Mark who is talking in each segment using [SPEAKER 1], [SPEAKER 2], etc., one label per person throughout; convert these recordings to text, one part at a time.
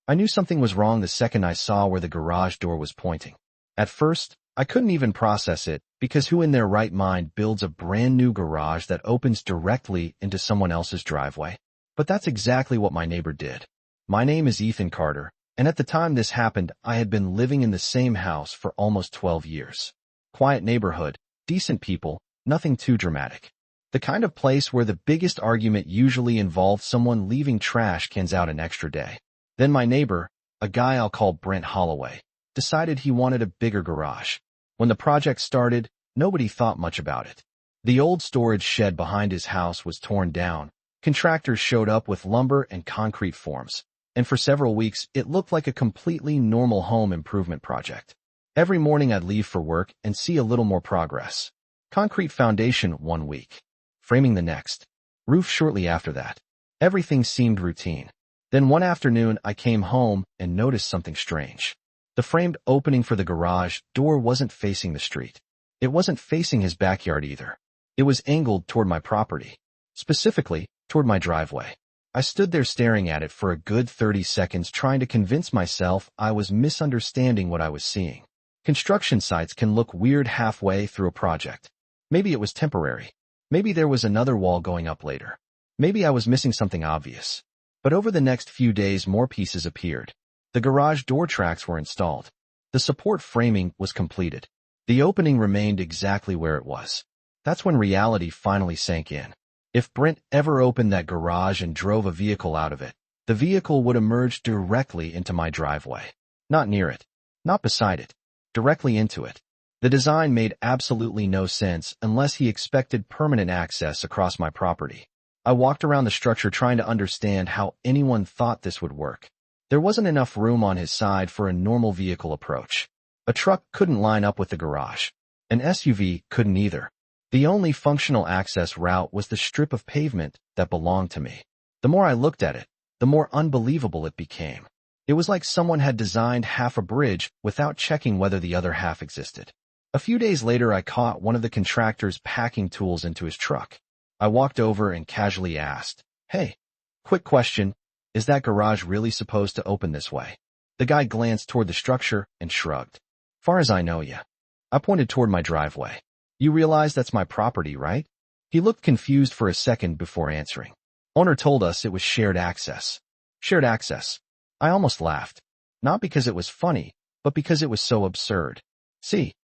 [SPEAKER 1] I knew something was wrong the second I saw where the garage door was pointing. At first, I couldn't even process it, because who in their right mind builds a brand new garage that opens directly into someone else's driveway? But that's exactly what my neighbor did. My name is Ethan Carter, and at the time this happened, I had been living in the same house for almost 12 years. Quiet neighborhood, decent people, nothing too dramatic. The kind of place where the biggest argument usually involved someone leaving trash cans out an extra day. Then my neighbor, a guy I'll call Brent Holloway, decided he wanted a bigger garage. When the project started, nobody thought much about it. The old storage shed behind his house was torn down. Contractors showed up with lumber and concrete forms, and for several weeks it looked like a completely normal home improvement project. Every morning I'd leave for work and see a little more progress. Concrete foundation 1 week. Framing the next. Roof shortly after that. Everything seemed routine. Then one afternoon I came home and noticed something strange. The framed opening for the garage door wasn't facing the street. It wasn't facing his backyard either. It was angled toward my property. Specifically, toward my driveway. I stood there staring at it for a good 30 seconds trying to convince myself I was misunderstanding what I was seeing. Construction sites can look weird halfway through a project. Maybe it was temporary. Maybe there was another wall going up later. Maybe I was missing something obvious. But over the next few days more pieces appeared. The garage door tracks were installed. The support framing was completed. The opening remained exactly where it was. That's when reality finally sank in. If Brent ever opened that garage and drove a vehicle out of it, the vehicle would emerge directly into my driveway. Not near it. Not beside it. Directly into it. The design made absolutely no sense unless he expected permanent access across my property. I walked around the structure trying to understand how anyone thought this would work. There wasn't enough room on his side for a normal vehicle approach. A truck couldn't line up with the garage. An SUV couldn't either. The only functional access route was the strip of pavement that belonged to me. The more I looked at it, the more unbelievable it became. It was like someone had designed half a bridge without checking whether the other half existed. A few days later, I caught one of the contractor's packing tools into his truck. I walked over and casually asked, "Hey, quick question, is that garage really supposed to open this way?" The guy glanced toward the structure and shrugged. "Far as I know, yeah." I pointed toward my driveway. "You realize that's my property, right?" He looked confused for a second before answering. "Owner told us it was shared access." Shared access. I almost laughed. Not because it was funny, but because it was so absurd. See,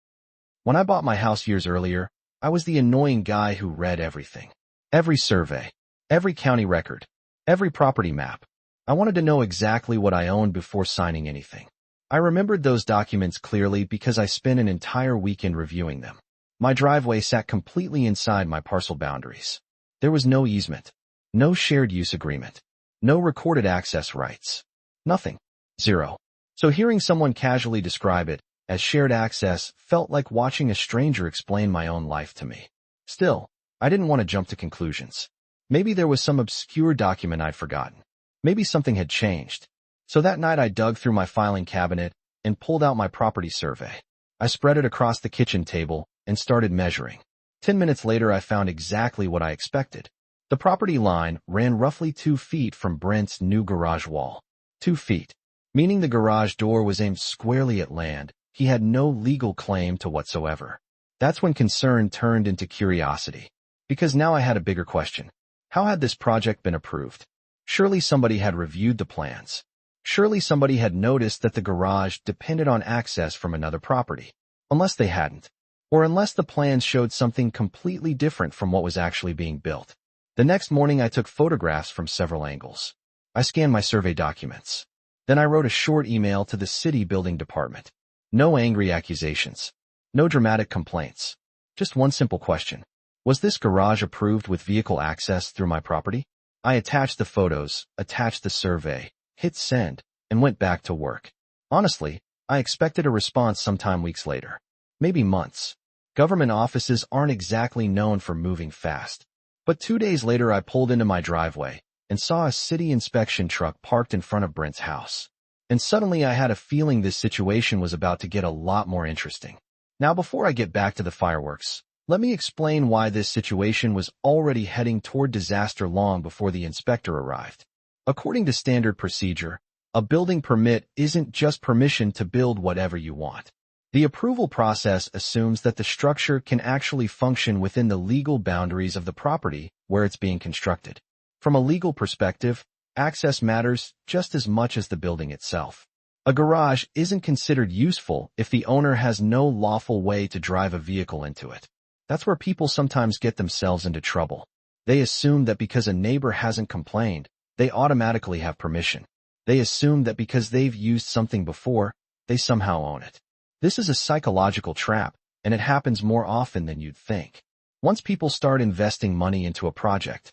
[SPEAKER 1] when I bought my house years earlier, I was the annoying guy who read everything. Every survey. Every county record. Every property map. I wanted to know exactly what I owned before signing anything. I remembered those documents clearly because I spent an entire weekend reviewing them. My driveway sat completely inside my parcel boundaries. There was no easement. No shared use agreement. No recorded access rights. Nothing. Zero. So hearing someone casually describe it as shared access felt like watching a stranger explain my own life to me. Still, I didn't want to jump to conclusions. Maybe there was some obscure document I'd forgotten. Maybe something had changed. So that night I dug through my filing cabinet and pulled out my property survey. I spread it across the kitchen table and started measuring. 10 minutes later I found exactly what I expected. The property line ran roughly 2 feet from Brent's new garage wall. 2 feet. Meaning the garage door was aimed squarely at land he had no legal claim to whatsoever. That's when concern turned into curiosity. Because now I had a bigger question. How had this project been approved? Surely somebody had reviewed the plans. Surely somebody had noticed that the garage depended on access from another property. Unless they hadn't. Or unless the plans showed something completely different from what was actually being built. The next morning I took photographs from several angles. I scanned my survey documents. Then I wrote a short email to the city building department. No angry accusations. No dramatic complaints. Just one simple question. Was this garage approved with vehicle access through my property? I attached the photos, attached the survey, hit send, and went back to work. Honestly, I expected a response sometime weeks later. Maybe months. Government offices aren't exactly known for moving fast. But 2 days later I pulled into my driveway and saw a city inspection truck parked in front of Brent's house. And suddenly I had a feeling this situation was about to get a lot more interesting. Now before I get back to the fireworks, let me explain why this situation was already heading toward disaster long before the inspector arrived. According to standard procedure, A building permit isn't just permission to build whatever you want. The approval process assumes that the structure can actually function within the legal boundaries of the property where it's being constructed. From a legal perspective, access matters just as much as the building itself. A garage isn't considered useful if the owner has no lawful way to drive a vehicle into it. That's where people sometimes get themselves into trouble. They assume that because a neighbor hasn't complained, they automatically have permission. They assume that because they've used something before, they somehow own it. This is a psychological trap, and it happens more often than you'd think. Once people start investing money into a project,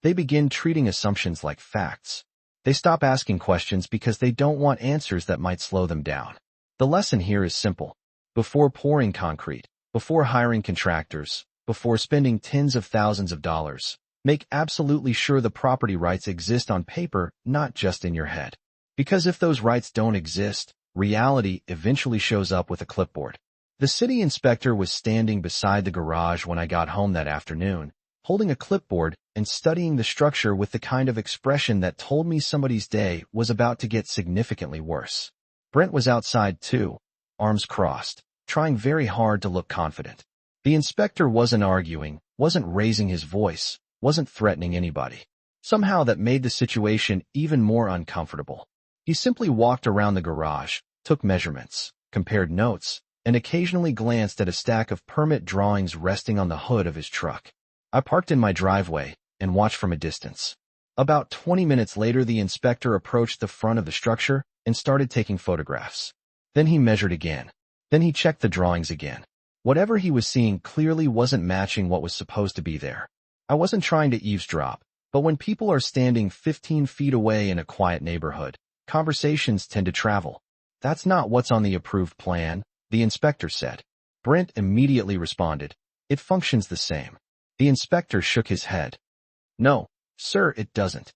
[SPEAKER 1] they begin treating assumptions like facts. They stop asking questions because they don't want answers that might slow them down. The lesson here is simple. Before pouring concrete, before hiring contractors, before spending tens of thousands of dollars, make absolutely sure the property rights exist on paper, not just in your head. Because if those rights don't exist, reality eventually shows up with a clipboard. The city inspector was standing beside the garage when I got home that afternoon, holding a clipboard and studying the structure with the kind of expression that told me somebody's day was about to get significantly worse. Brent was outside too, arms crossed, trying very hard to look confident. The inspector wasn't arguing, wasn't raising his voice, wasn't threatening anybody. Somehow that made the situation even more uncomfortable. He simply walked around the garage, took measurements, compared notes, and occasionally glanced at a stack of permit drawings resting on the hood of his truck. I parked in my driveway and watched from a distance. About 20 minutes later, the inspector approached the front of the structure and started taking photographs. Then he measured again. Then he checked the drawings again. Whatever he was seeing clearly wasn't matching what was supposed to be there. I wasn't trying to eavesdrop, but when people are standing 15 feet away in a quiet neighborhood, conversations tend to travel. That's not what's on the approved plan, the inspector said. Brent immediately responded, "It functions the same." The inspector shook his head. "No, sir, it doesn't."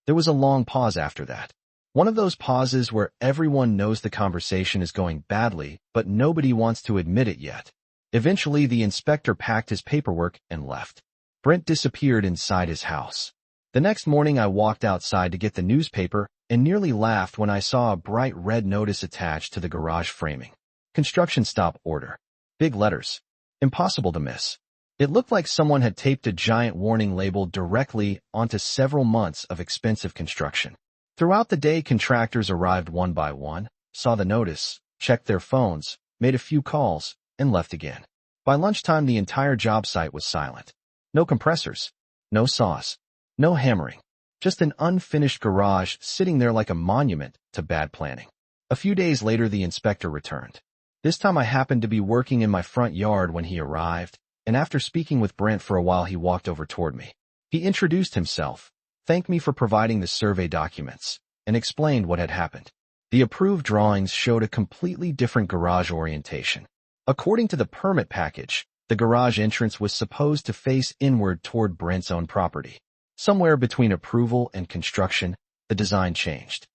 [SPEAKER 1] There was a long pause after that. One of those pauses where everyone knows the conversation is going badly, but nobody wants to admit it yet. Eventually, the inspector packed his paperwork and left. Brent disappeared inside his house. The next morning, I walked outside to get the newspaper and nearly laughed when I saw a bright red notice attached to the garage framing. Construction stop order. Big letters. Impossible to miss. It looked like someone had taped a giant warning label directly onto several months of expensive construction. Throughout the day, contractors arrived one by one, saw the notice, checked their phones, made a few calls, and left again. By lunchtime, the entire job site was silent. No compressors, no saws, no hammering, just an unfinished garage sitting there like a monument to bad planning. A few days later, the inspector returned. This time I happened to be working in my front yard when he arrived, and after speaking with Brent for a while, he walked over toward me. He introduced himself, thanked me for providing the survey documents, and explained what had happened. The approved drawings showed a completely different garage orientation. According to the permit package, the garage entrance was supposed to face inward toward Brent's own property. Somewhere between approval and construction, the design changed.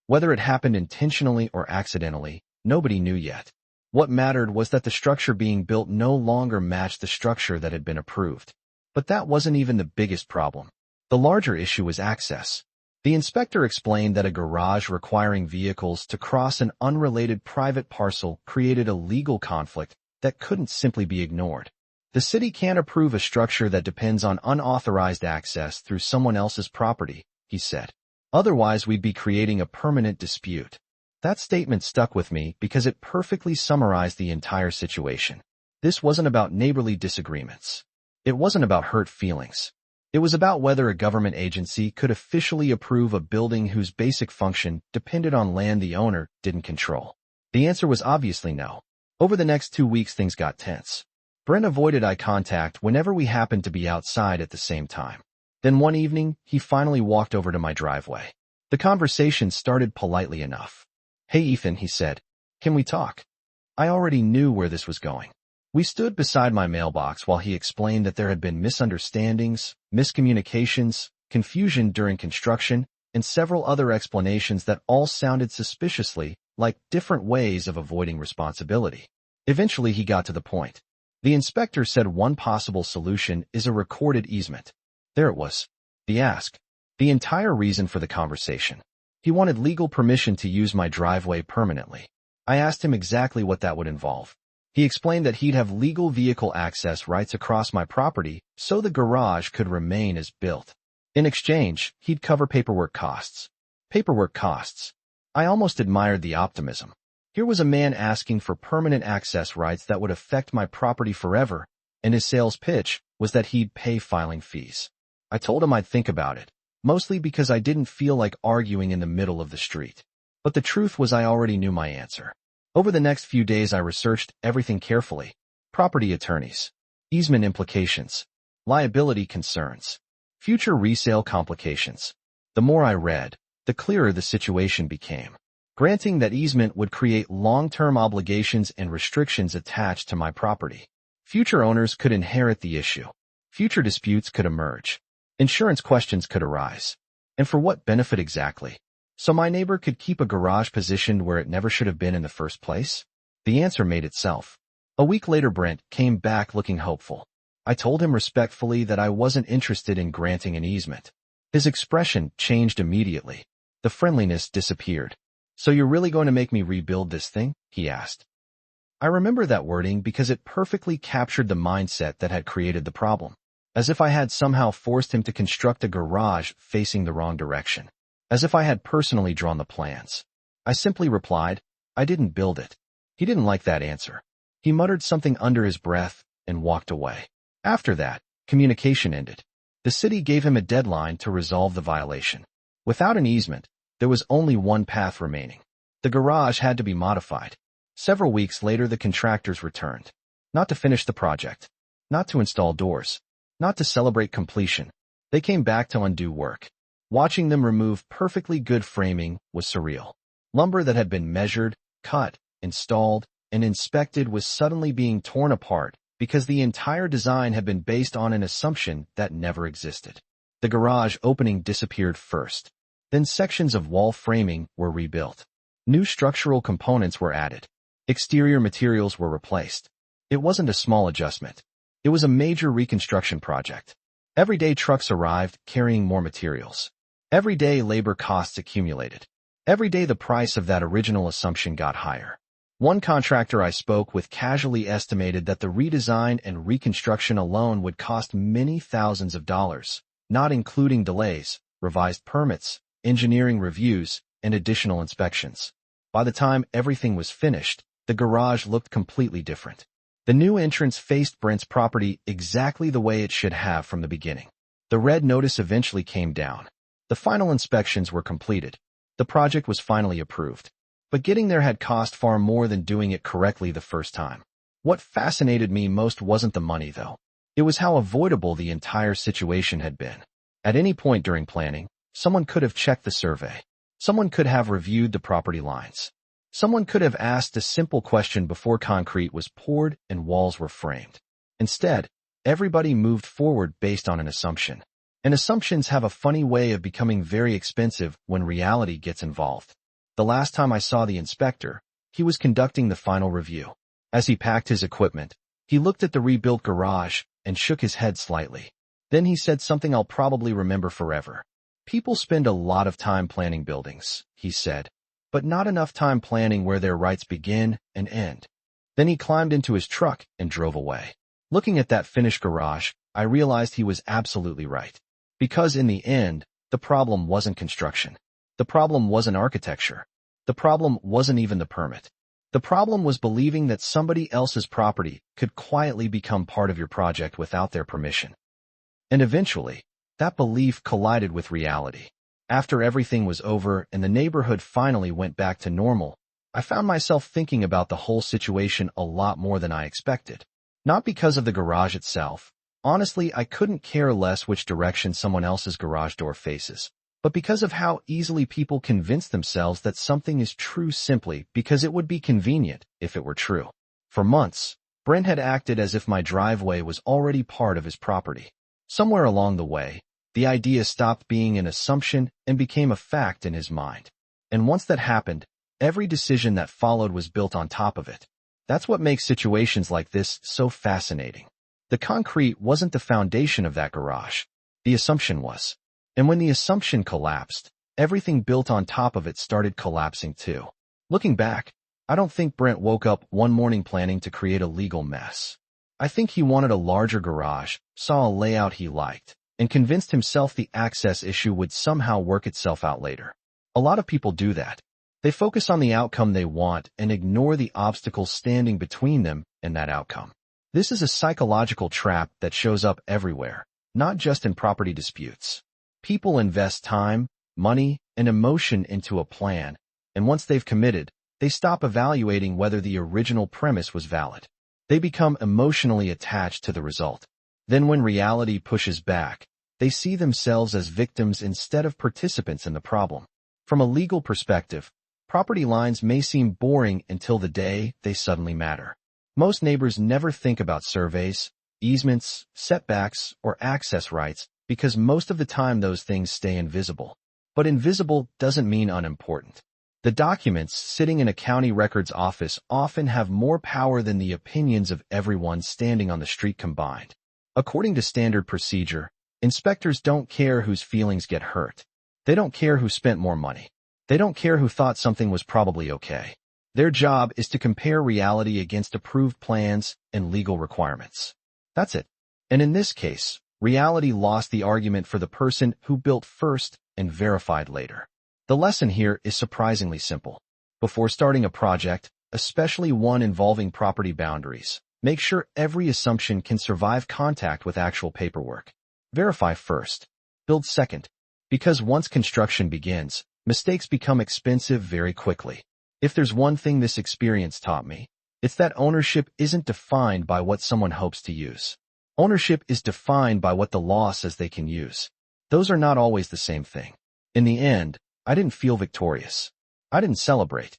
[SPEAKER 1] Whether it happened intentionally or accidentally, nobody knew yet. What mattered was that the structure being built no longer matched the structure that had been approved. But that wasn't even the biggest problem. The larger issue was access. The inspector explained that a garage requiring vehicles to cross an unrelated private parcel created a legal conflict that couldn't simply be ignored. The city can't approve a structure that depends on unauthorized access through someone else's property, he said. Otherwise, we'd be creating a permanent dispute. That statement stuck with me because it perfectly summarized the entire situation. This wasn't about neighborly disagreements. It wasn't about hurt feelings. It was about whether a government agency could officially approve a building whose basic function depended on land the owner didn't control. The answer was obviously no. Over the next 2 weeks, things got tense. Brent avoided eye contact whenever we happened to be outside at the same time. Then one evening, he finally walked over to my driveway. The conversation started politely enough. "Hey Ethan," he said, "can we talk?" I already knew where this was going. We stood beside my mailbox while he explained that there had been misunderstandings, miscommunications, confusion during construction, and several other explanations that all sounded suspiciously like different ways of avoiding responsibility. Eventually, he got to the point. The inspector said one possible solution is a recorded easement. There it was. The ask. The entire reason for the conversation. He wanted legal permission to use my driveway permanently. I asked him exactly what that would involve. He explained that he'd have legal vehicle access rights across my property so the garage could remain as built. In exchange, he'd cover paperwork costs. Paperwork costs. I almost admired the optimism. Here was a man asking for permanent access rights that would affect my property forever, and his sales pitch was that he'd pay filing fees. I told him I'd think about it, mostly because I didn't feel like arguing in the middle of the street. But the truth was I already knew my answer. Over the next few days I researched everything carefully. Property attorneys, easement implications, liability concerns, future resale complications. The more I read, the clearer the situation became. Granting that easement would create long-term obligations and restrictions attached to my property. Future owners could inherit the issue. Future disputes could emerge. Insurance questions could arise. And for what benefit exactly? So my neighbor could keep a garage positioned where it never should have been in the first place? The answer made itself. A week later Brent came back looking hopeful. I told him respectfully that I wasn't interested in granting an easement. His expression changed immediately. The friendliness disappeared. So you're really going to make me rebuild this thing? He asked. I remember that wording because it perfectly captured the mindset that had created the problem. As if I had somehow forced him to construct a garage facing the wrong direction. As if I had personally drawn the plans. I simply replied, I didn't build it. He didn't like that answer. He muttered something under his breath and walked away. After that, communication ended. The city gave him a deadline to resolve the violation. Without an easement, there was only one path remaining. The garage had to be modified. Several weeks later the contractors returned. Not to finish the project. Not to install doors. Not to celebrate completion. They came back to undo work. Watching them remove perfectly good framing was surreal. Lumber that had been measured, cut, installed, and inspected was suddenly being torn apart because the entire design had been based on an assumption that never existed. The garage opening disappeared first. Then sections of wall framing were rebuilt. New structural components were added. Exterior materials were replaced. It wasn't a small adjustment. It was a major reconstruction project. Every day trucks arrived, carrying more materials. Every day labor costs accumulated. Every day the price of that original assumption got higher. One contractor I spoke with casually estimated that the redesign and reconstruction alone would cost many thousands of dollars, not including delays, revised permits, engineering reviews, and additional inspections. By the time everything was finished, the garage looked completely different. The new entrance faced Brent's property exactly the way it should have from the beginning. The red notice eventually came down. The final inspections were completed. The project was finally approved. But getting there had cost far more than doing it correctly the first time. What fascinated me most wasn't the money, though. It was how avoidable the entire situation had been. At any point during planning, someone could have checked the survey. Someone could have reviewed the property lines. Someone could have asked a simple question before concrete was poured and walls were framed. Instead, everybody moved forward based on an assumption. And assumptions have a funny way of becoming very expensive when reality gets involved. The last time I saw the inspector, he was conducting the final review. As he packed his equipment, he looked at the rebuilt garage and shook his head slightly. Then he said something I'll probably remember forever. People spend a lot of time planning buildings, he said, but not enough time planning where their rights begin and end. Then he climbed into his truck and drove away. Looking at that finished garage, I realized he was absolutely right. Because in the end, the problem wasn't construction. The problem wasn't architecture. The problem wasn't even the permit. The problem was believing that somebody else's property could quietly become part of your project without their permission. And eventually, that belief collided with reality. After everything was over and the neighborhood finally went back to normal, I found myself thinking about the whole situation a lot more than I expected. Not because of the garage itself. Honestly, I couldn't care less which direction someone else's garage door faces. But because of how easily people convince themselves that something is true simply because it would be convenient if it were true. For months, Brent had acted as if my driveway was already part of his property. Somewhere along the way, the idea stopped being an assumption and became a fact in his mind. And once that happened, every decision that followed was built on top of it. That's what makes situations like this so fascinating. The concrete wasn't the foundation of that garage. The assumption was. And when the assumption collapsed, everything built on top of it started collapsing too. Looking back, I don't think Brent woke up one morning planning to create a legal mess. I think he wanted a larger garage, saw a layout he liked, and convinced himself the access issue would somehow work itself out later. A lot of people do that. They focus on the outcome they want and ignore the obstacles standing between them and that outcome. This is a psychological trap that shows up everywhere, not just in property disputes. People invest time, money, and emotion into a plan, and once they've committed, they stop evaluating whether the original premise was valid. They become emotionally attached to the result. Then when reality pushes back, they see themselves as victims instead of participants in the problem. From a legal perspective, property lines may seem boring until the day they suddenly matter. Most neighbors never think about surveys, easements, setbacks, or access rights because most of the time those things stay invisible. But invisible doesn't mean unimportant. The documents sitting in a county records office often have more power than the opinions of everyone standing on the street combined. According to standard procedure, inspectors don't care whose feelings get hurt. They don't care who spent more money. They don't care who thought something was probably okay. Their job is to compare reality against approved plans and legal requirements. That's it. And in this case, reality lost the argument for the person who built first and verified later. The lesson here is surprisingly simple. Before starting a project, especially one involving property boundaries, make sure every assumption can survive contact with actual paperwork. Verify first. Build second. Because once construction begins, mistakes become expensive very quickly. If there's one thing this experience taught me, it's that ownership isn't defined by what someone hopes to use. Ownership is defined by what the law says they can use. Those are not always the same thing. In the end, I didn't feel victorious. I didn't celebrate.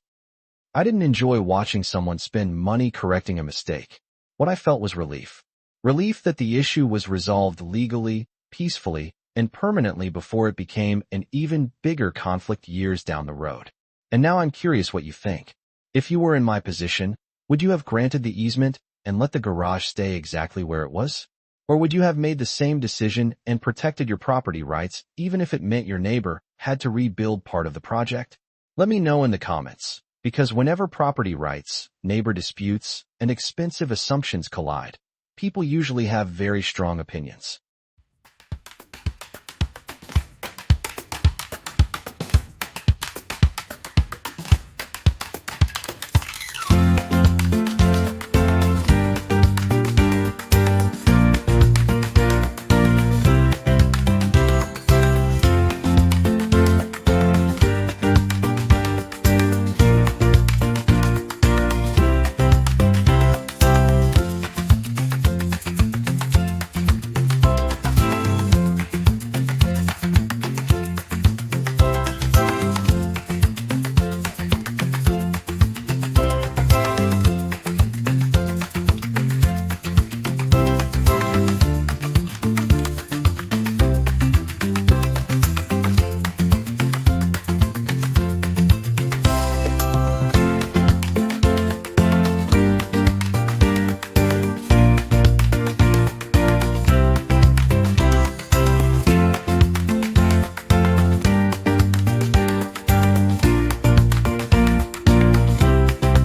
[SPEAKER 1] I didn't enjoy watching someone spend money correcting a mistake. What I felt was relief. Relief that the issue was resolved legally, peacefully, and permanently before it became an even bigger conflict years down the road. And now I'm curious what you think. If you were in my position, would you have granted the easement and let the garage stay exactly where it was? Or would you have made the same decision and protected your property rights even if it meant your neighbor had to rebuild part of the project? Let me know in the comments, because whenever property rights, neighbor disputes, and expensive assumptions collide, people usually have very strong opinions.